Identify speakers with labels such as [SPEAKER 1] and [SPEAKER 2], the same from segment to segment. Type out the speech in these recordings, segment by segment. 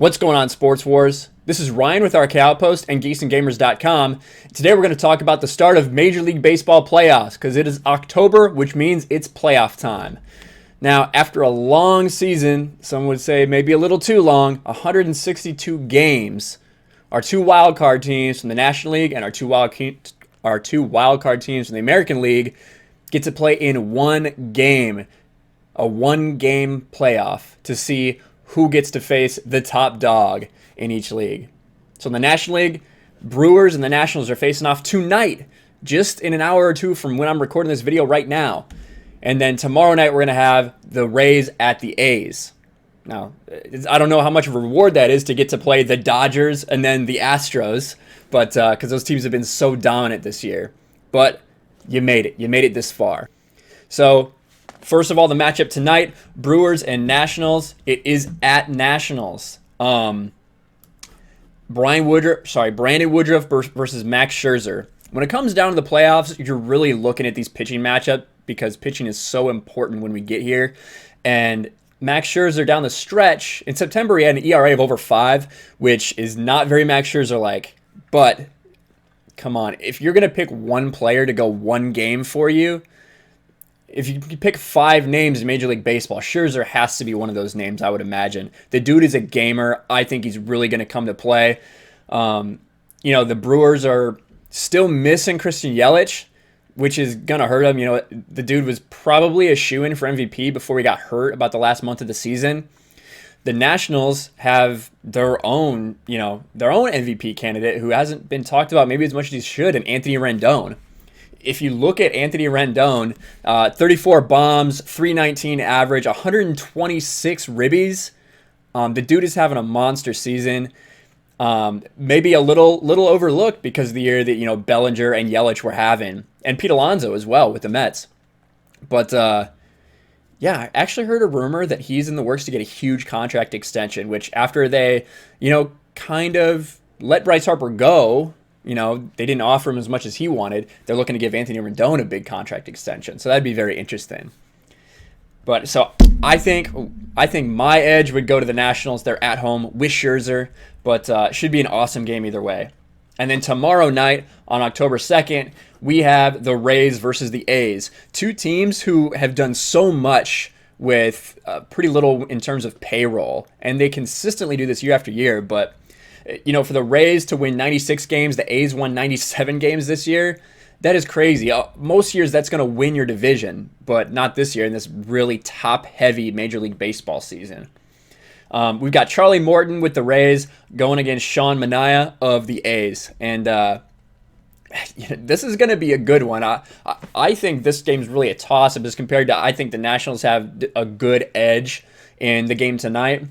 [SPEAKER 1] What's going on, Sports Wars? This is Ryan with our Outpost and GeeksandGamers.com. Today we're going to talk about the start of Major League Baseball playoffs because it is October, which means it's playoff time. Now, after a long season, some would say maybe a little too long, 162 games, our two wildcard teams from the National League and our two wildcard teams from the American League get to play in one game, a one-game playoff to see who gets to face the top dog in each league. So in the National League, Brewers and the Nationals are facing off tonight, just in an hour or two from when I'm recording this video right now. And then tomorrow night, we're going to have the Rays at the A's. Now, I don't know how much of a reward that is to get to play the Dodgers and then the Astros, but because those teams have been so dominant this year. But you made it. You made it this far. So first of all, the matchup tonight, Brewers and Nationals. It is at Nationals. Brandon Woodruff versus Max Scherzer. When it comes down to the playoffs, you're really looking at these pitching matchups because pitching is so important when we get here. And Max Scherzer down the stretch, in September he had an ERA of over 5, which is not very Max Scherzer-like. But come on, if you're going to pick one player to go one game for you, if you pick 5 names in Major League Baseball, Scherzer has to be one of those names, I would imagine. The dude is a gamer. I think he's really going to come to play. The Brewers are still missing Christian Yelich, which is going to hurt him. The dude was probably a shoo-in for MVP before he got hurt about the last month of the season. The Nationals have their own MVP candidate who hasn't been talked about maybe as much as he should, and Anthony Rendon. If you look at Anthony Rendon, 34 bombs, 319 average, 126 ribbies. The dude is having a monster season. Maybe a little overlooked because of the year that Bellinger and Yelich were having, and Pete Alonso as well with the Mets. But I actually heard a rumor that he's in the works to get a huge contract extension. Which after they kind of let Bryce Harper go. They didn't offer him as much as he wanted. They're looking to give Anthony Rendon a big contract extension. So that'd be very interesting. But so I think my edge would go to the Nationals. They're at home with Scherzer, but it should be an awesome game either way. And then tomorrow night on October 2nd, we have the Rays versus the A's. Two teams who have done so much with pretty little in terms of payroll. And they consistently do this year after year, but for the Rays to win 96 games, the A's won 97 games this year. That is crazy. Most years that's going to win your division, but not this year in this really top-heavy Major League Baseball season. We've got Charlie Morton with the Rays going against Sean Manaea of the A's. And this is going to be a good one. I think this game's really a toss-up as compared to I think the Nationals have a good edge in the game tonight.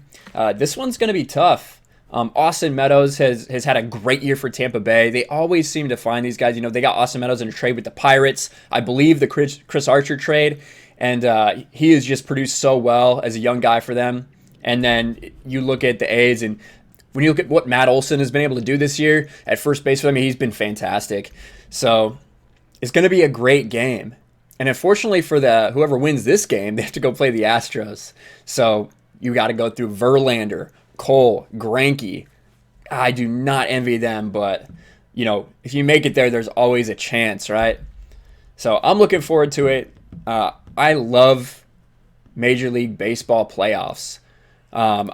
[SPEAKER 1] This one's going to be tough. Austin Meadows has had a great year for Tampa Bay. They always seem to find these guys. They got Austin Meadows in a trade with the Pirates. I believe the Chris Archer trade. And he has just produced so well as a young guy for them. And then you look at the A's, and when you look at what Matt Olson has been able to do this year at first base for them, he's been fantastic. So it's going to be a great game. And unfortunately for whoever wins this game, they have to go play the Astros. So you got to go through Verlander, Cole, Greinke. I do not envy them, but if you make it there, there's always a chance, right? So I'm looking forward to it. I love Major League Baseball playoffs. I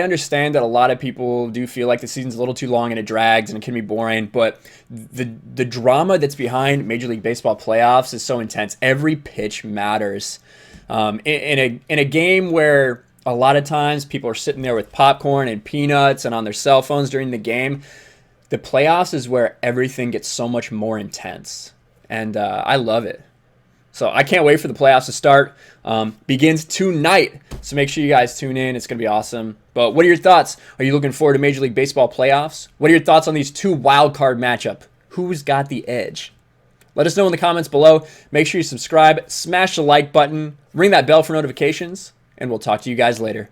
[SPEAKER 1] understand that a lot of people do feel like the season's a little too long and it drags and it can be boring, but the drama that's behind Major League Baseball playoffs is so intense. Every pitch matters. In a game where a lot of times people are sitting there with popcorn and peanuts and on their cell phones during the game, the playoffs is where everything gets so much more intense. And I love it. So I can't wait for the playoffs to start. Begins tonight. So make sure you guys tune in. It's going to be awesome. But what are your thoughts? Are you looking forward to Major League Baseball playoffs? What are your thoughts on these two wild card matchup? Who's got the edge? Let us know in the comments below. Make sure you subscribe, smash the like button, ring that bell for notifications, and we'll talk to you guys later.